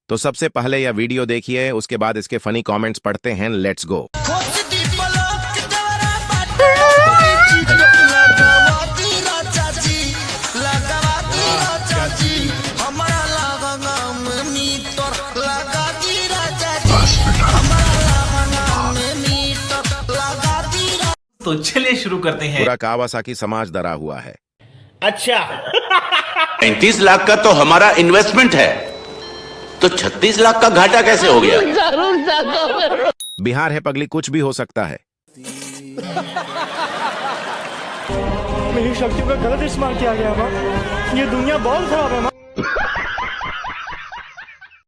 तो सबसे पहले यह वीडियो देखिए, उसके बाद इसके फनी कमेंट्स पढ़ते हैं। Let's go. तो चलिए शुरू करते हैं। पूरा कावासाकी समाज डरा हुआ है। अच्छा 35 लाख का तो हमारा इन्वेस्टमेंट है, तो 36 लाख का घाटा कैसे हो गया? बिहार है पगली, कुछ भी हो सकता है। मेरी शक्तियों का गलत इस्तेमाल किया गया माँ। ये दुनिया बहुत खराब है माँ।